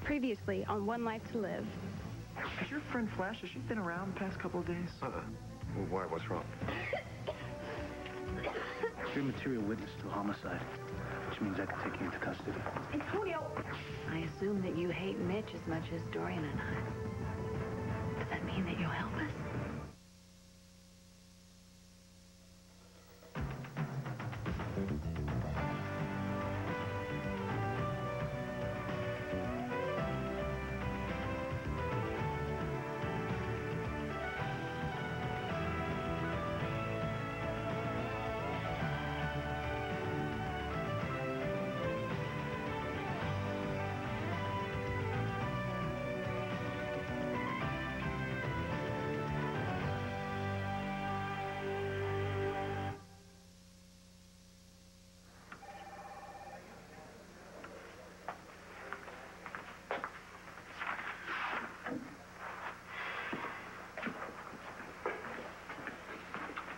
Previously on One Life to Live. Has your friend Flash, has she been around the past couple of days? Well, why? What's wrong? You're material witness to a homicide, which means I can take you into custody. Antonio! I assume that you hate Mitch as much as Dorian and I. Does that mean that you'll help us?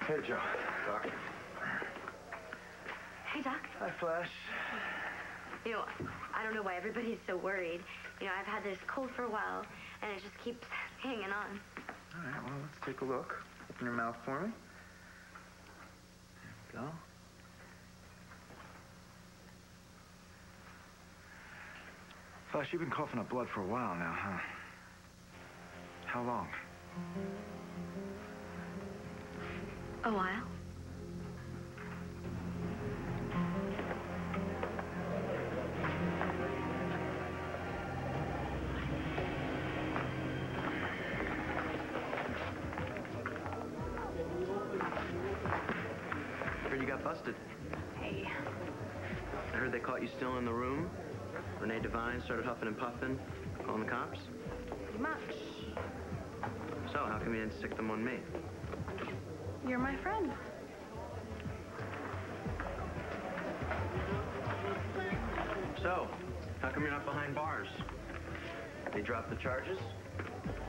Hey, Joe. Doc. Hey, Doc. Hi, Flash. You know, I don't know why everybody's so worried. You know, I've had this cold for a while, and it just keeps hanging on. All right, well, let's take a look. Open your mouth for me. There you go. Flash, you've been coughing up blood for a while now, huh? How long? A while. Heard you got busted. Hey. I heard they caught you still in the room. Renee Devine started huffing and puffing, calling the cops. Pretty much. So, how come you didn't stick them on me? You're my friend. So, how come you're not behind bars? They dropped the charges?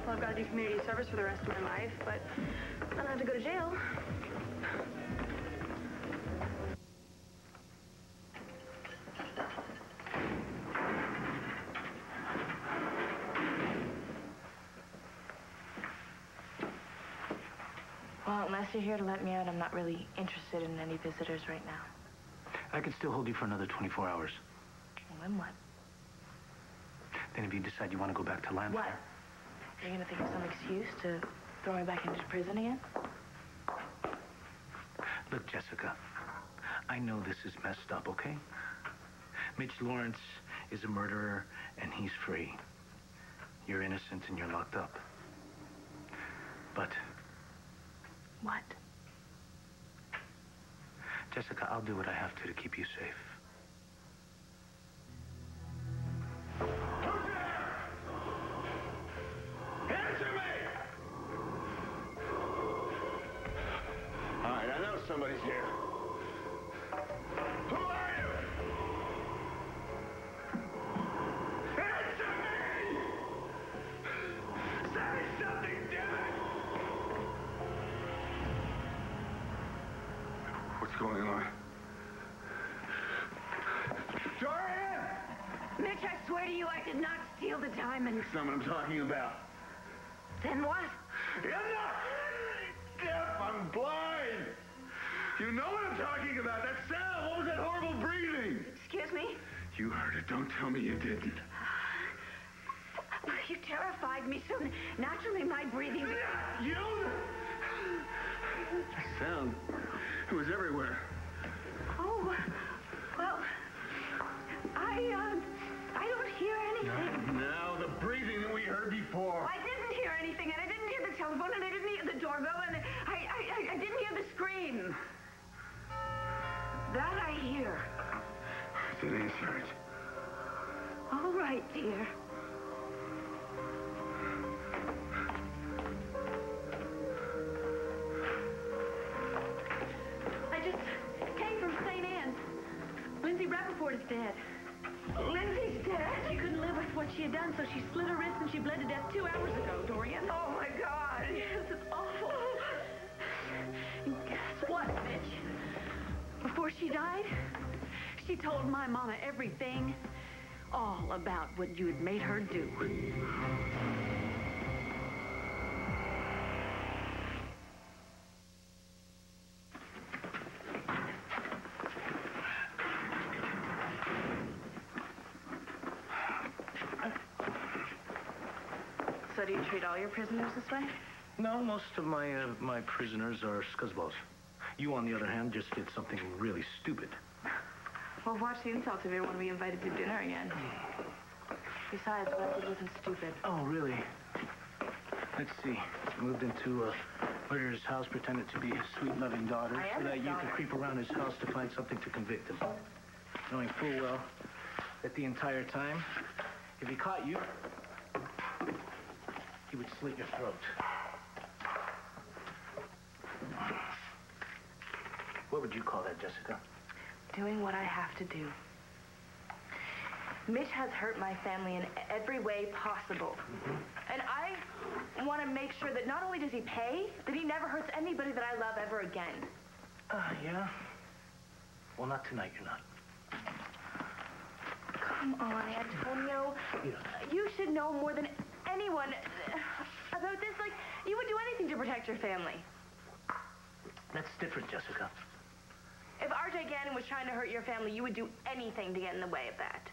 Well, I've got to do community service for the rest of my life, but I don't have to go to jail. Well, unless you're here to let me out, I'm not really interested in any visitors right now. I can still hold you for another 24 hours. Well, then what? Then if you decide you want to go back to land What? fair- You're gonna think of some excuse to throw me back into prison again? Look, Jessica, I know this is messed up, okay? Mitch Lawrence is a murderer, and he's free. You're innocent, and you're locked up. But, What? Jessica, I'll do what I have to keep you safe. Answer me! All right, I know somebody's here. Who are you? Answer me! Say something, damn it! What's going on? Dorian! Mitch, I swear to you, I did not steal the diamonds. That's not what I'm talking about. Then what? I'm not deaf, I'm blind. You know what I'm talking about. That sound. What was that horrible breathing? Excuse me? You heard it. Don't tell me you didn't. You terrified me, so naturally my breathing... You know that sound. It was everywhere. Oh, well, I don't hear anything. Now the breathing that we heard before. I didn't hear anything, and I didn't hear the telephone, and I didn't hear the doorbell, and I didn't hear the scream. That I hear. Then answer it. All right, dear. I just came from St. Anne's. Lindsay Rappaport is dead. Lindsay's dead? She couldn't live with what she had done, so she slit her wrist and she bled to death 2 hours ago, Dorian. Oh, my God. Yes, it's awful. And guess what, Mitch? Before she died, she told my mama everything all about what you had made her do. So do you treat all your prisoners this way? No, most of my prisoners are scuzzballs. You, on the other hand, just did something really stupid. Well, watch the insults if you don't want to be invited to dinner again. Besides, what if it wasn't stupid? Oh, really? Let's see. Moved into a murderer's house, pretended to be his sweet, loving daughter, I am so that his you daughter. could creep around his house to find something to convict him. Knowing full well that the entire time, if he caught you, he would slit your throat. What would you call that, Jessica? Doing what I have to do. Mitch has hurt my family in every way possible. And I want to make sure that not only does he pay, that he never hurts anybody that I love ever again. Yeah? Well, not tonight, you're not. Come on, Antonio. You should know more than anyone about this. Like, you would do anything to protect your family. That's different, Jessica. If RJ Gannon was trying to hurt your family, you would do anything to get in the way of that.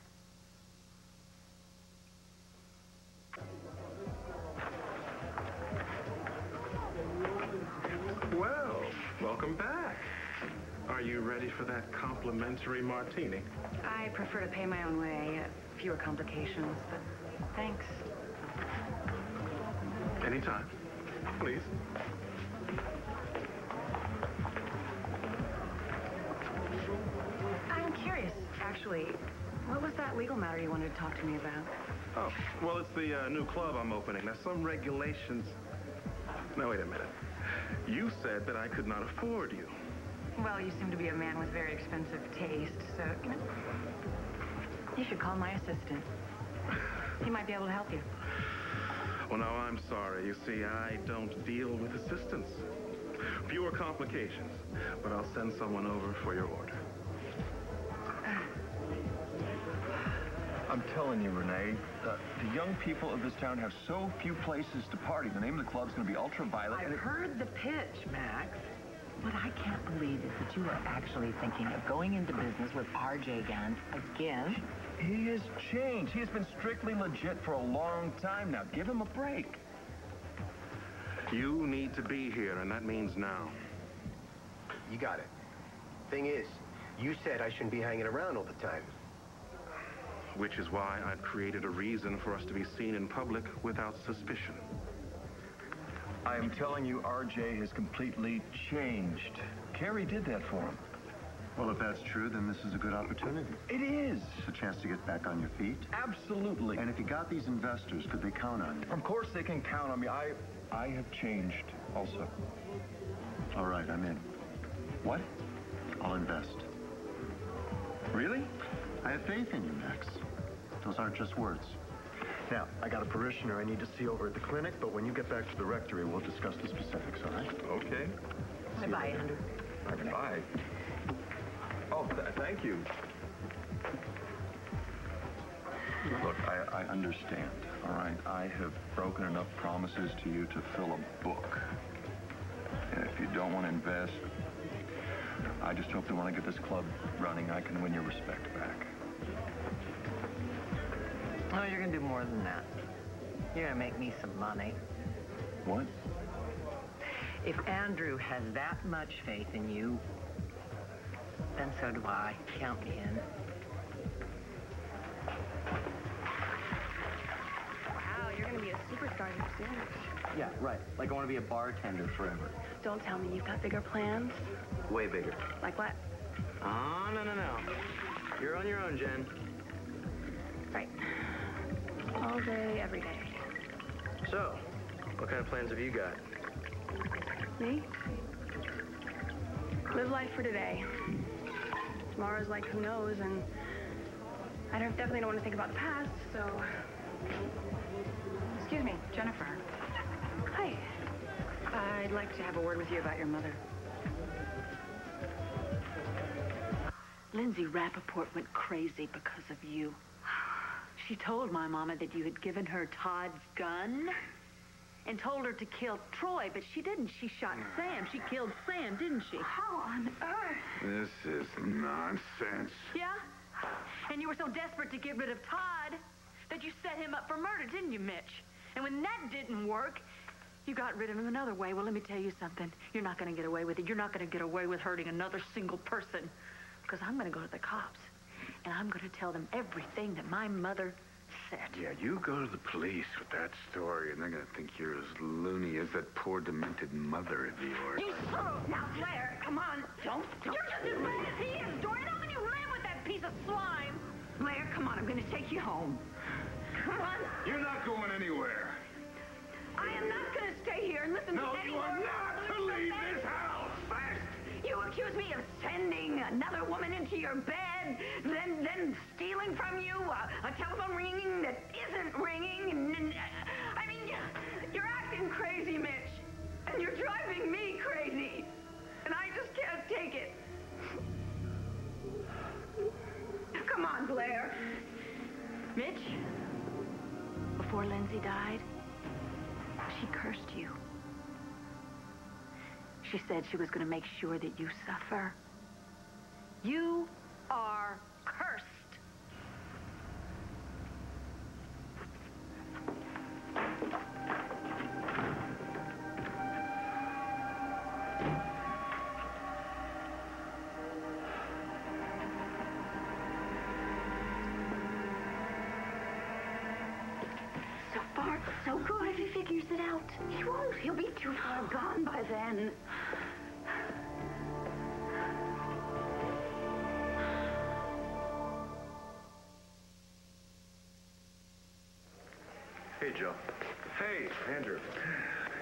Well, welcome back. Are you ready for that complimentary martini? I prefer to pay my own way. Fewer complications, but thanks. Anytime. Please. I'm curious, actually. What was that legal matter you wanted to talk to me about? Oh, well, it's the new club I'm opening. There's some regulations. No, wait a minute. You said that I could not afford you. Well, you seem to be a man with very expensive taste, so, you should call my assistant. He might be able to help you. Well, now, I'm sorry. You see, I don't deal with assistants. Fewer complications, but I'll send someone over for your order. I'm telling you, Renee, the young people of this town have so few places to party. The name of the club's going to be Ultraviolet. I've heard the pitch, Max. What I can't believe is that you are actually thinking of going into business with RJ Gann again. He has changed. He has been strictly legit for a long time now. Give him a break. You need to be here, and that means now. You got it. Thing is, you said I shouldn't be hanging around all the time. Which is why I've created a reason for us to be seen in public without suspicion. I am telling you, RJ has completely changed. Carrie did that for him. Well, if that's true, then this is a good opportunity. It is. It's a chance to get back on your feet. Absolutely. And if you got these investors, could they count on you? Of course they can count on me. I have changed also. All right, I'm in. What? I'll invest. Really? I have faith in you, Max. Those aren't just words. Now, I got a parishioner I need to see over at the clinic, but when you get back to the rectory, we'll discuss the specifics, all right? Okay. Bye-bye, Andrew. Bye. Oh, thank you. Look, I understand, all right? I have broken enough promises to you to fill a book. And if you don't want to invest, I just hope that when I get this club running, I can win your respect back. Oh, you're going to do more than that. You're going to make me some money. What? If Andrew has that much faith in you, then so do I. Count me in. Wow, you're gonna be a superstar here soon. Yeah, right. Like I want to be a bartender forever. Don't tell me you've got bigger plans. Way bigger. Like what? Oh, no. You're on your own, Jen. Right. All day, every day. So, what kind of plans have you got? Me? Live life for today. Tomorrow's like who knows, and I definitely don't want to think about the past, so... Excuse me, Jennifer. Hi. I'd like to have a word with you about your mother. Lindsay Rappaport went crazy because of you. She told my mama that you had given her Todd's gun and told her to kill Troy, but she didn't. She shot Sam. She killed Sam, didn't she? How on earth? This is nonsense. Yeah? And you were so desperate to get rid of Todd that you set him up for murder, didn't you, Mitch? And when that didn't work, you got rid of him another way. Well, let me tell you something. You're not going to get away with it. You're not going to get away with hurting another single person. Because I'm going to go to the cops, and I'm going to tell them everything that my mother said. Yeah, you go to the police with that story, and they're going to think you're as loony as that poor, demented mother of yours. You son! Now, Blair, come on. Don't. You're just as bad as he is, Dorian. How can you live with that piece of slime? Blair, come on. I'm going to take you home. Come on. You're not going anywhere. I am not going to stay here and listen to any more. No, you are not to leave this house. First, you accuse me of sending another woman into your bed, then stealing from you a telephone ringing that isn't ringing, and I mean, you're acting crazy, Mitch, and you're driving me crazy, and I just can't take it. Come on, Blair. Mitch, before Lindsay died, she cursed you. She said she was going to make sure that you suffer. You are cursed. So far, so good. He figures it out. He won't. He'll be too far gone by then. Hey, Joe. Hey, Andrew.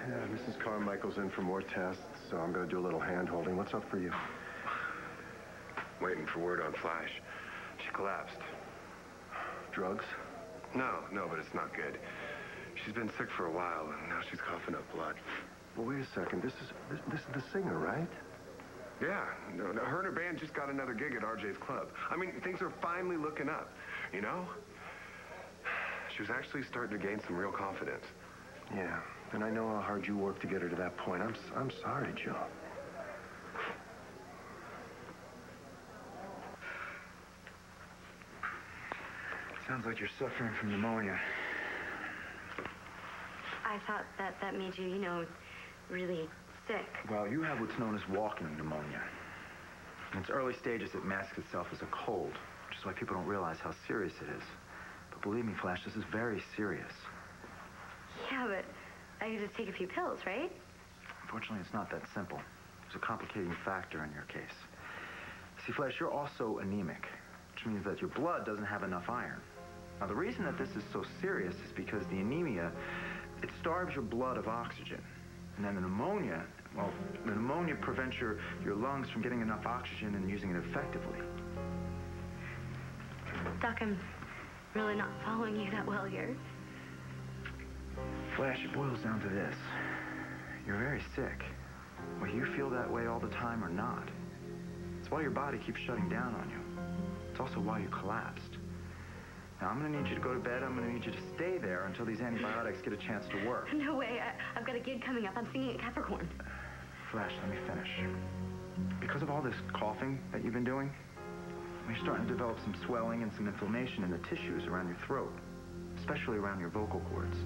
Yeah, Mrs. Carmichael's in for more tests, so I'm going to do a little hand-holding. What's up for you? Waiting for word on Flash. She collapsed. Drugs? No, but it's not good. She's been sick for a while, and now she's coughing up blood. Well, wait a second. This is the singer, right? Yeah, no, her and her band just got another gig at RJ's club. I mean, things are finally looking up, you know? She was actually starting to gain some real confidence. Yeah, and I know how hard you worked to get her to that point. I'm sorry, Joe. Sounds like you're suffering from pneumonia. I thought that made you, really sick. Well, you have what's known as walking pneumonia. In its early stages, it masks itself as a cold, which is why people don't realize how serious it is. But believe me, Flash, this is very serious. Yeah, but I could just take a few pills, right? Unfortunately, it's not that simple. There's a complicating factor in your case. See, Flash, you're also anemic, which means that your blood doesn't have enough iron. Now, the reason that this is so serious is because the anemia, it starves your blood of oxygen. And then the pneumonia prevents your lungs from getting enough oxygen and using it effectively. Doc, I'm really not following you that well here. Flash, it boils down to this. You're very sick. Whether you feel that way all the time or not. It's why your body keeps shutting down on you. It's also why you collapsed. Now, I'm going to need you to go to bed. I'm going to need you to stay there until these antibiotics get a chance to work. No way. I've got a gig coming up. I'm singing at Capricorn. Flash, let me finish. Because of all this coughing that you've been doing, you're starting to develop some swelling and some inflammation in the tissues around your throat, especially around your vocal cords.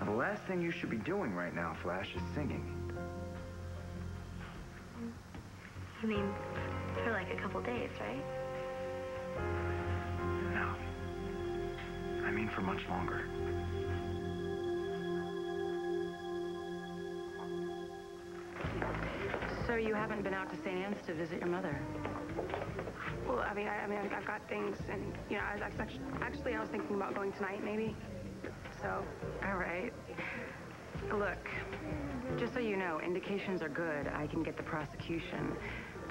Now, the last thing you should be doing right now, Flash, is singing. You mean for like a couple days, right? No. I mean for much longer. So you haven't been out to St. Anne's to visit your mother? Well, I mean, I've got things, and, I was thinking about going tonight, maybe. So. All right. Look, just so you know, indications are good. I can get the prosecution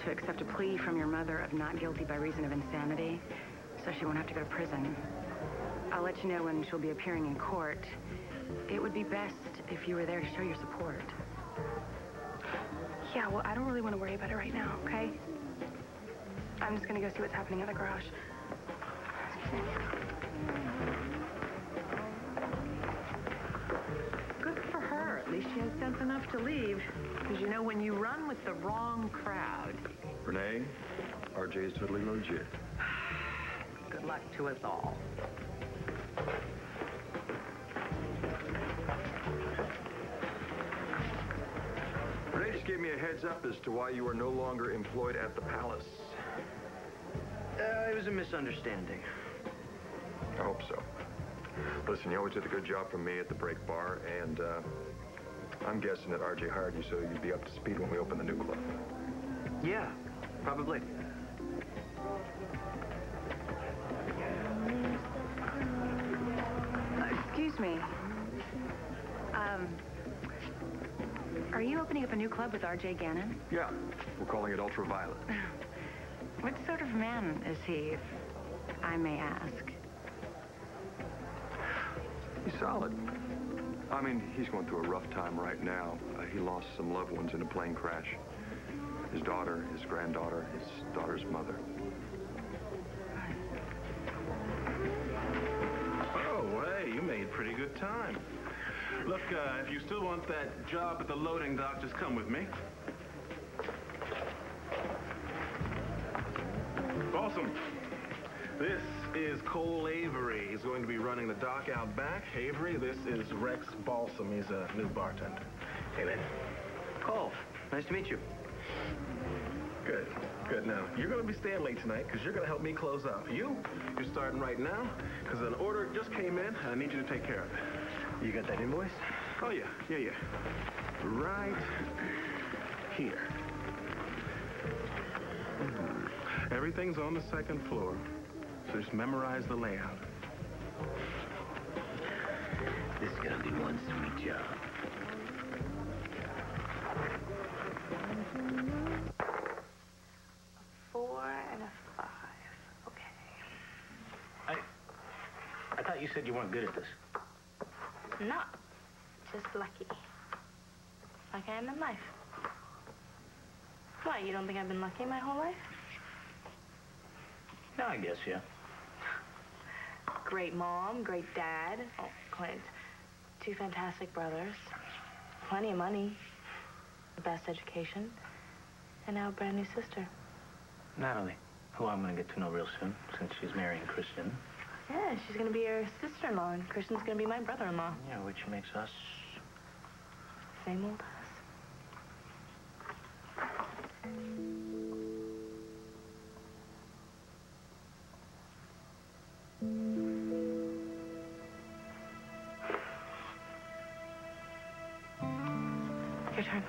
to accept a plea from your mother of not guilty by reason of insanity, so she won't have to go to prison. I'll let you know when she'll be appearing in court. It would be best if you were there to show your support. Yeah, well, I don't really want to worry about it right now, okay? I'm just going to go see what's happening at the garage. Excuse me. tough to leave. Because you know, when you run with the wrong crowd. Renee, RJ is totally legit. Good luck to us all. Renee just gave me a heads up as to why you are no longer employed at the palace. It was a misunderstanding. I hope so. Listen, you always did a good job for me at the break bar, and I'm guessing that RJ hired you so you'd be up to speed when we open the new club. Yeah, probably. Excuse me. Are you opening up a new club with R.J. Gannon? Yeah, we're calling it Ultraviolet. What sort of man is he, if I may ask? He's solid. I mean, he's going through a rough time right now. He lost some loved ones in a plane crash. His daughter, his granddaughter, his daughter's mother. Oh, hey, you made pretty good time. Look, if you still want that job at the loading dock, just come with me. Awesome. This is Cole Avery. He's going to be running the dock out back. Avery, this is Rex Balsam. He's a new bartender. Hey, man. Cole, nice to meet you. Good, good. Now, you're going to be staying late tonight because you're going to help me close up. You're starting right now because an order just came in and I need you to take care of it. You got that invoice? Oh, yeah. Right here. Everything's on the second floor, so just memorize the layout. This is gonna be one sweet job. A 4 and a 5. Okay. I thought you said you weren't good at this. Not just lucky. Like I am in life. Why, you don't think I've been lucky my whole life? No, I guess, yeah. Great mom, great dad. Oh, Clint. 2 fantastic brothers. Plenty of money. The best education. And now a brand new sister. Natalie, who I'm gonna get to know real soon, since she's marrying Christian. Yeah, she's gonna be your sister-in-law, and Christian's gonna be my brother-in-law. Yeah, which makes us... Same old us. Your turn.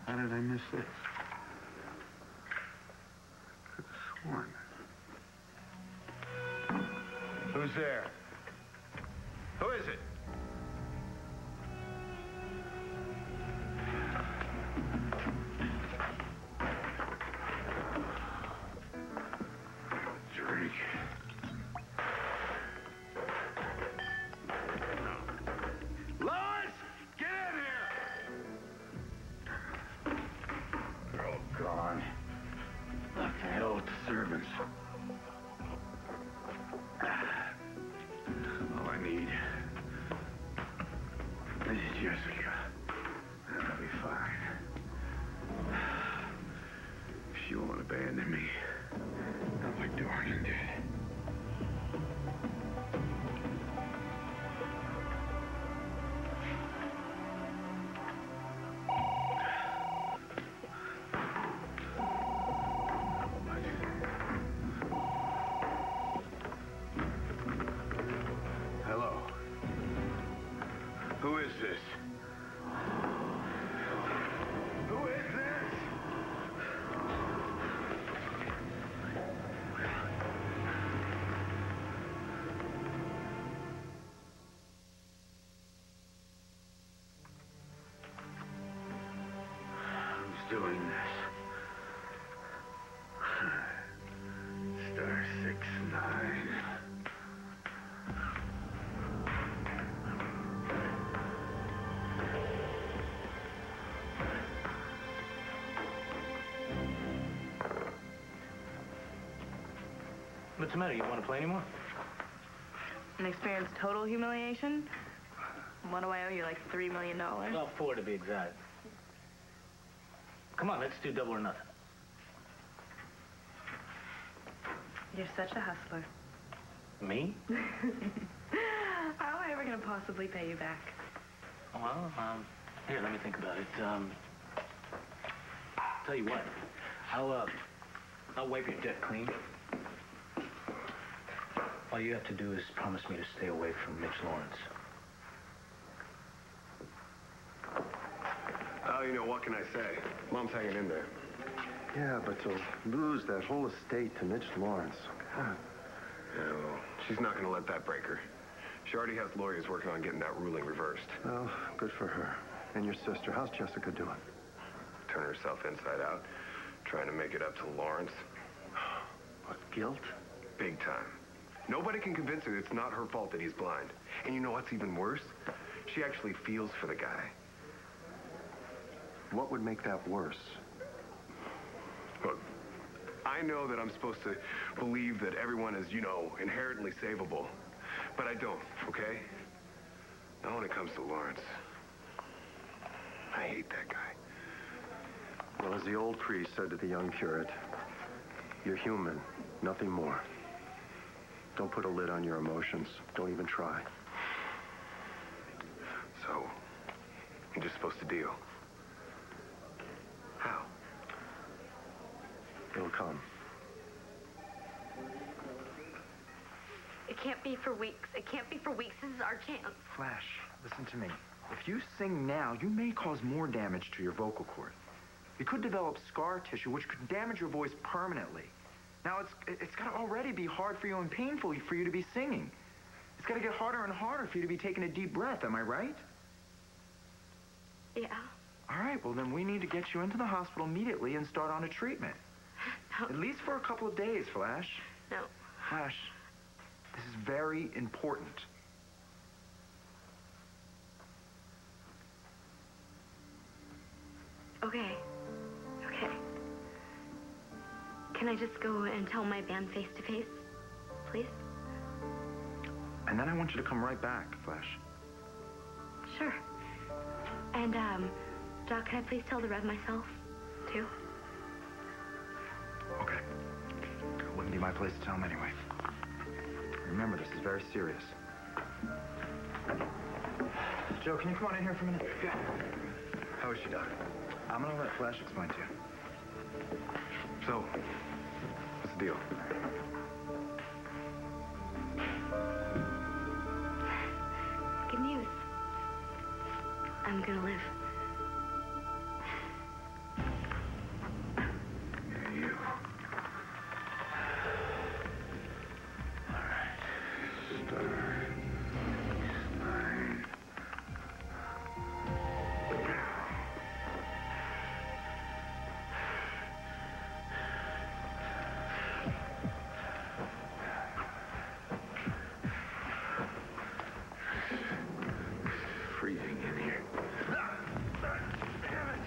How did I miss this? Could have sworn. Who's there? Who is it? Drink. Lois! Get in here! They're all gone. What the hell with the servants? All I need is Jessica. That'll be fine. She won't abandon me. Not like Dorian did. Hello. Who is this? Who is this? What's the matter? You want to play anymore? And experience total humiliation? What do I owe you, like $3 million? Well, 4 to be exact. Come on, let's do double or nothing. You're such a hustler. Me? How am I ever going to possibly pay you back? Well, here, let me think about it. Tell you what, I'll wipe your deck clean. All you have to do is promise me to stay away from Mitch Lawrence. Oh, you know, what can I say? Mom's hanging in there. Yeah, but to lose that whole estate to Mitch Lawrence, God. Yeah, well, she's not going to let that break her. She already has lawyers working on getting that ruling reversed. Well, good for her. And your sister, how's Jessica doing? Turn herself inside out, trying to make it up to Lawrence. What, guilt? Big time. Nobody can convince her it's not her fault that he's blind. And you know what's even worse? She actually feels for the guy. What would make that worse? Look, I know that I'm supposed to believe that everyone is, you know, inherently savable. But I don't, okay? Not when it comes to Lawrence. I hate that guy. Well, as the old priest said to the young curate, you're human, nothing more. Don't put a lid on your emotions. Don't even try. So, you're just supposed to deal. How? It'll come. It can't be for weeks. It can't be for weeks. This is our chance. Flash, listen to me. If you sing now, you may cause more damage to your vocal cord. You could develop scar tissue, which could damage your voice permanently. Now, it's got to already be hard for you and painful for you to be singing. It's got to get harder and harder for you to be taking a deep breath. Am I right? Yeah. All right, well, then we need to get you into the hospital immediately and start on a treatment. No. At least for a couple of days, Flash. No. Flash, this is very important. Okay. Okay. Can I just go and tell my band face to face, please? And then I want you to come right back, Flash. Sure. And, Doc, can I please tell the Rev myself, too? Okay. It wouldn't be my place to tell him anyway. Remember, this is very serious. Joe, can you come on in here for a minute? Yeah. How is she, Doc? I'm gonna let Flash explain to you. So, what's the deal? Good news. I'm gonna live. You. Freezing in here. Damn it!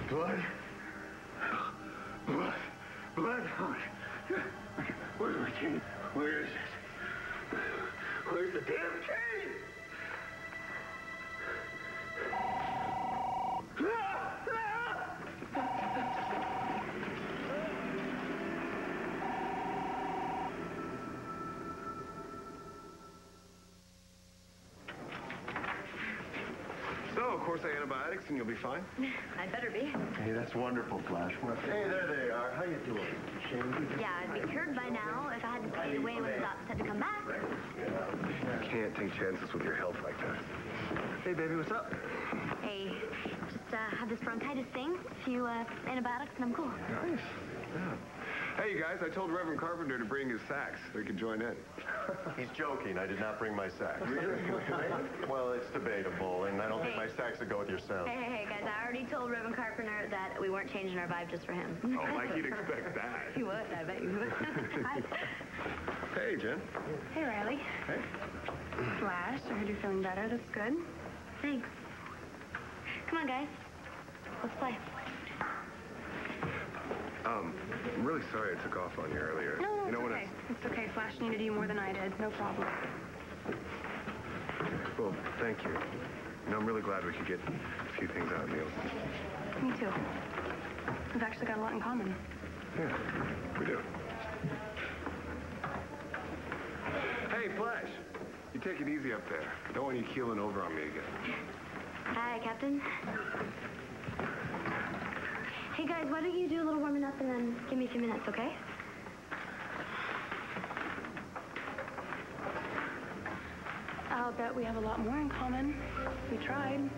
Blood? Blood? Blood? Where's my chain? Where is it? Where's the damn chain? So, of course, antibiotics and you'll be fine. I'd better be. Hey, that's wonderful, Flash. Hey, there they are. How you doing? Shane? Yeah, I'd be cured by now if I hadn't stayed away when the doctor said to come back. You can't take chances with your health like that. Hey, baby, what's up? Hey, just had this bronchitis thing, a few antibiotics, and I'm cool. Nice. Yeah. Hey, you guys, I told Reverend Carpenter to bring his sax so he could join in. He's joking. I did not bring my sax. Really? Well, it's debatable, and I don't think my sax would go with your sound. Hey, guys, I already told Reverend Carpenter that we weren't changing our vibe just for him. Oh, like you'd expect that. He would, I bet you would. Hi. Hey, Jen. Hey, Riley. Hey. Flash, I heard you're feeling better. That's good. Thanks. Come on, guys. Let's play. I'm really sorry I took off on you earlier. No, you know it's okay. It's okay. Flash needed you more than I did. No problem. Well, thank you. You know, I'm really glad we could get a few things out in the open. Me too. We've actually got a lot in common. Yeah, we do. Hey, Flash. You take it easy up there. Don't want you keeling over on me again. Hi, Captain. Hey, guys, why don't you do a little warming up and then give me a few minutes, okay? I'll bet we have a lot more in common. We tried.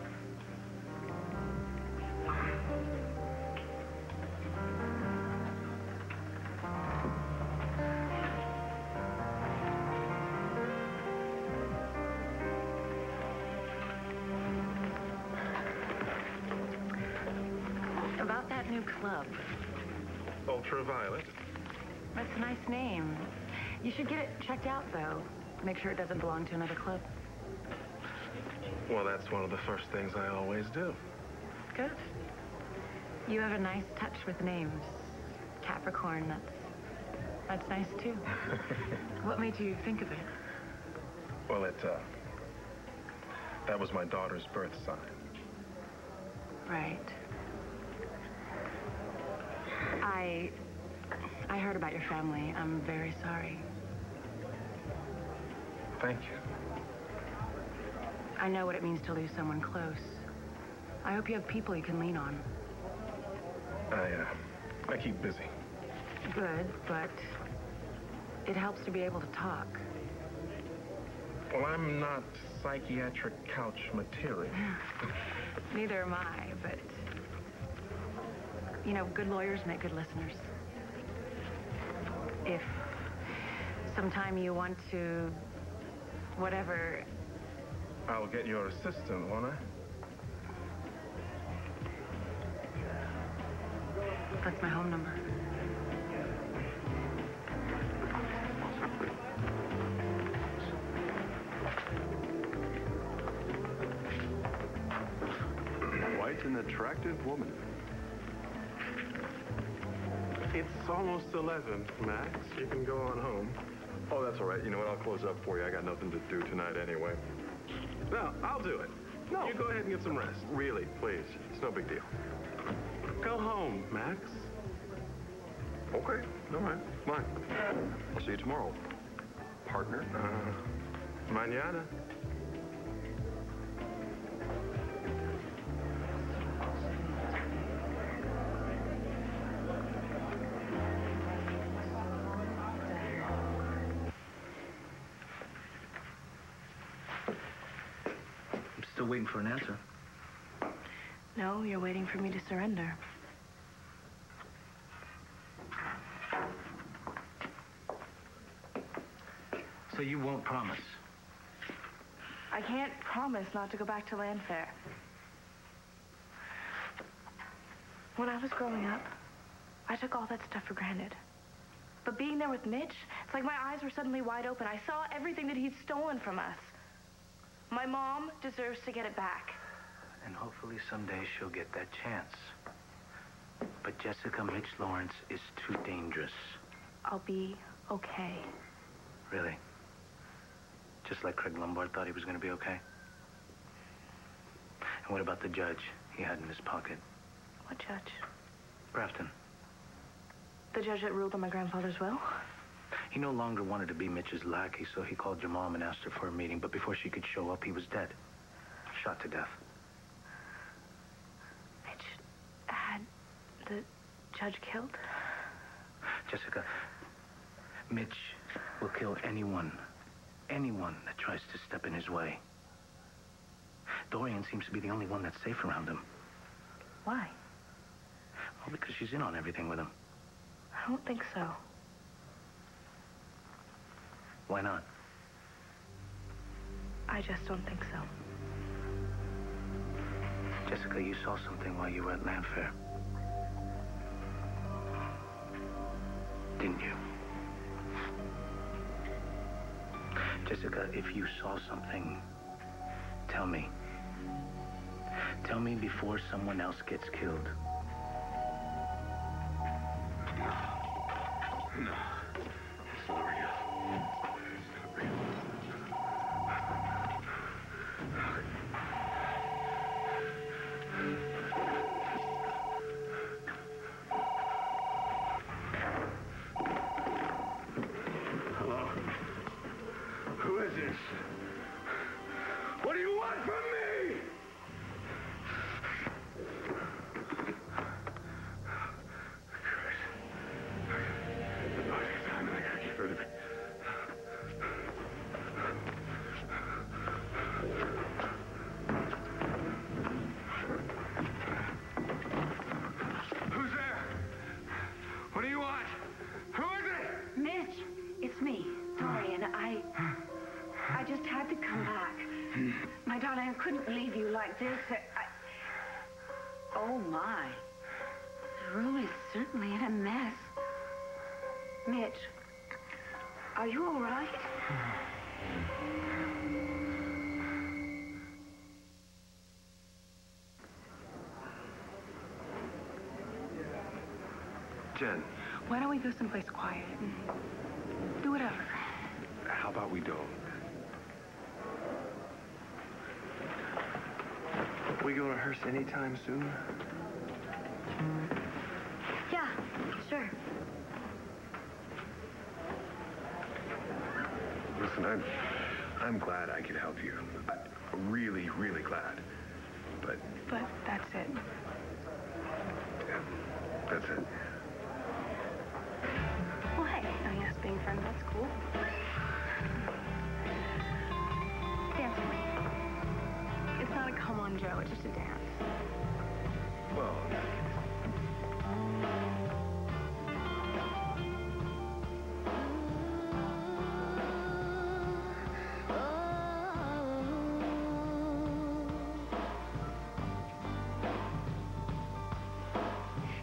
About that new club. Ultraviolet. That's a nice name. You should get it checked out, though. Make sure it doesn't belong to another club. Well, that's one of the first things I always do. Good. You have a nice touch with names. Capricorn, that's nice, too. What made you think of it? Well, that was my daughter's birth sign. Right. I heard about your family. I'm very sorry. Thank you. I know what it means to lose someone close. I hope you have people you can lean on. I keep busy. Good, but it helps to be able to talk. Well, I'm not psychiatric couch material. Neither am I, but, you know, good lawyers make good listeners. If sometime you want to, whatever... I'll get your assistant, won't I? That's my home number. Quite an attractive woman. It's almost 11, Max. You can go on home. Oh, that's all right. You know what? I'll close up for you. I got nothing to do tonight anyway. No, I'll do it. No. You go ahead and get some rest. Really, please. It's no big deal. Go home, Max. Okay. All right. Fine. I'll see you tomorrow. Partner. Mañana. I'm still waiting for an answer. No, you're waiting for me to surrender. So you won't promise? I can't promise not to go back to Landfair. When I was growing up, I took all that stuff for granted. But being there with Mitch, it's like my eyes were suddenly wide open. I saw everything that he'd stolen from us. My mom deserves to get it back. And hopefully someday she'll get that chance. But Jessica, Mitch Lawrence is too dangerous. I'll be okay. Really? Just like Craig Lombard thought he was going to be okay? And what about the judge he had in his pocket? What judge? Grafton. The judge that ruled on my grandfather's will? He no longer wanted to be Mitch's lackey, so he called your mom and asked her for a meeting. But before she could show up, he was dead. Shot to death. Mitch had the judge killed? Jessica, Mitch will kill anyone that tries to step in his way. Dorian seems to be the only one that's safe around him. Why? Well, because she's in on everything with him. I don't think so. Why not? I just don't think so. Jessica, you saw something while you were at Landfair. Didn't you? Jessica, if you saw something, tell me. Tell me before someone else gets killed. No. It's not real. It's not real. Hello? Who is this? What do you want from me? Who's there? What do you want? Who is it? Mitch, it's me, Dorian. I just had to come back. My darling, I couldn't leave you like this. Oh, my. The room is certainly in a mess. Mitch, are you all right? Jen, Why don't we go someplace quiet and do whatever? how about we don't? We gonna rehearse anytime soon? Yeah, sure. Listen, I'm glad I could help you. Really, really glad. But that's it. yeah, that's it. Well, hey, I guess being friends, that's cool. Dance with me. It's not a come on, Joe. It's just a dance. Well,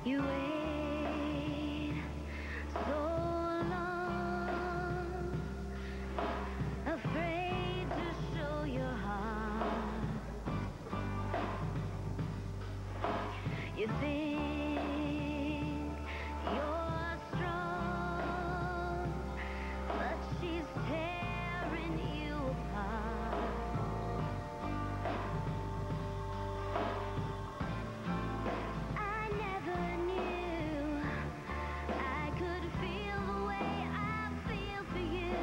You wait so long, afraid to show your heart. You think you're strong, but she's tearing you apart. I never knew I could feel the way I feel for you.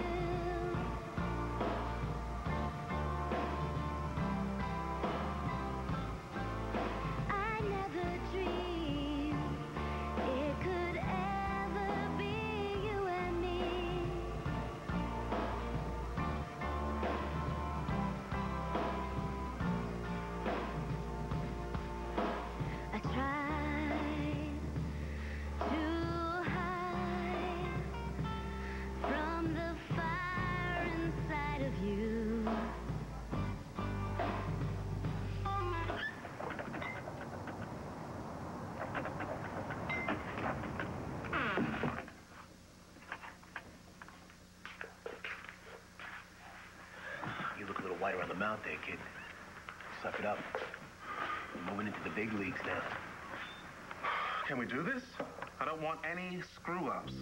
I never dreamed it could ever be you and me. I tried to hide from the fire inside of you. You look a little white around the mouth there, kid. Suck it up. We're moving into the big leagues now. Can we do this? I don't want any screw-ups.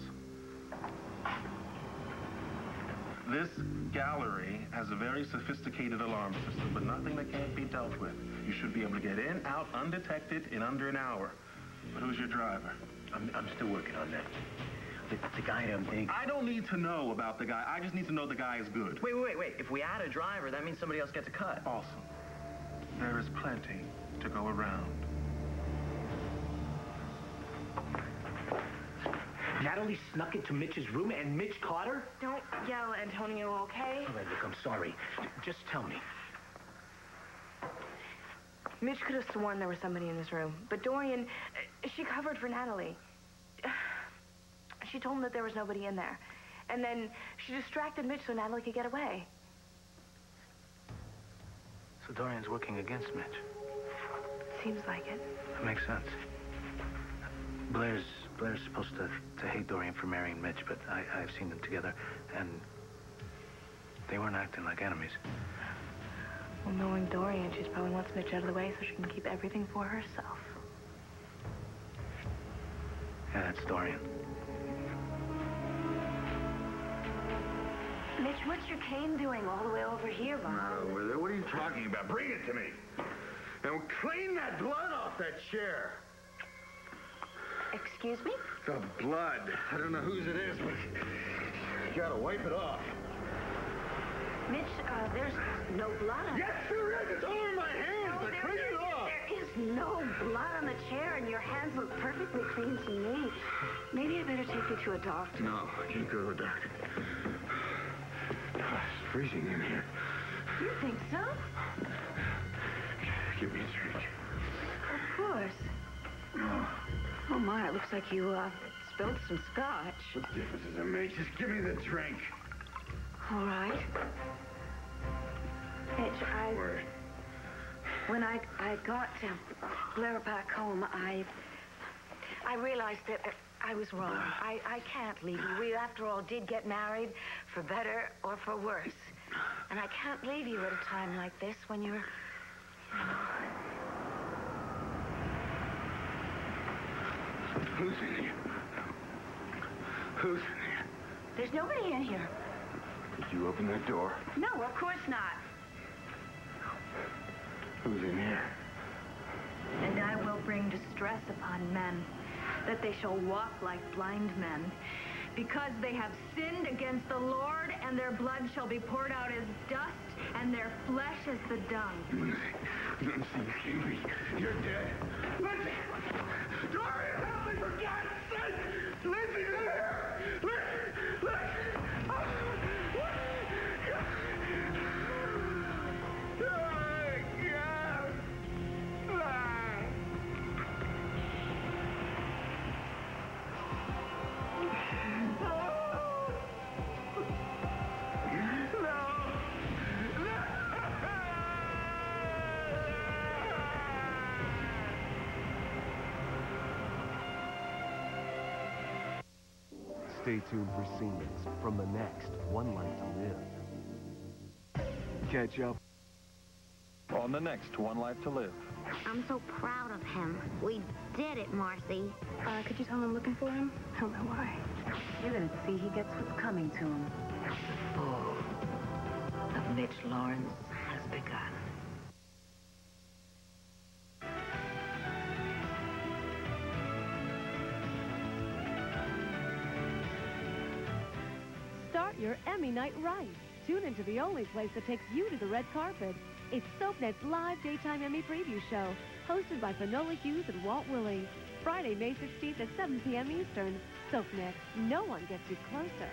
This gallery has a very sophisticated alarm system, but nothing that can't be dealt with. You should be able to get in, out, undetected in under an hour. But who's your driver? I'm still working on that. The guy I'm thinking... I don't need to know about the guy. I just need to know the guy is good. Wait. If we add a driver, that means somebody else gets a cut. Awesome. There is plenty to go around. Natalie snuck into Mitch's room and Mitch caught her? Don't yell, Antonio, okay? All right, look, I'm sorry. Just tell me. Mitch could have sworn there was somebody in this room. But Dorian, she covered for Natalie. She told him that there was nobody in there. And then she distracted Mitch so Natalie could get away. So Dorian's working against Mitch. Seems like it. That makes sense. Blair's supposed to hate Dorian for marrying Mitch, but I've seen them together, and they weren't acting like enemies. Well, knowing Dorian, she probably wants Mitch out of the way so she can keep everything for herself. Yeah, that's Dorian. Mitch, what's your cane doing all the way over here, Bob? What are you talking about? Bring it to me. And clean that blood off that chair. Excuse me? The blood. I don't know whose it is, but you gotta wipe it off. Mitch, there's no blood on Yes, there is. It's all over my hands. No, Clean it off. There is no blood on the chair, and your hands look perfectly clean to me. Maybe I better take you to a doctor. No, I can't go to a doctor. It's freezing in here. You think so? Give me a drink. Of course. Oh, my, it looks like you, spilled some scotch. What difference does it make? Just give me the drink. All right. Mitch, Word. when I got Blair back home, I realized that I was wrong. I can't leave you. We, after all, did get married, for better or for worse. And I can't leave you at a time like this when you're... Who's in here? Who's in here? There's nobody in here. Did you open that door? No, of course not. Who's in here? And I will bring distress upon men, that they shall walk like blind men, because they have sinned against the Lord, and their blood shall be poured out as dust, and their flesh as the dung. Lindsay, you kidding me? You're dead. Lindsay! Dorian, help me, for God's sake! Lindsay's in here! Look! Stay tuned for scenes from the next One Life to Live. Catch up on the next One Life to Live. I'm so proud of him. We did it, Marcy. Could you tell him I'm looking for him? I don't know why. You're going to see he gets what's coming to him. The fall of Mitch Lawrence has begun. Start your Emmy night right. Tune into the only place that takes you to the red carpet. It's SoapNet's live daytime Emmy preview show, hosted by Finola Hughes and Walt Willey. Friday, May 16th at 7 p.m. Eastern. SoapNet, no one gets you closer.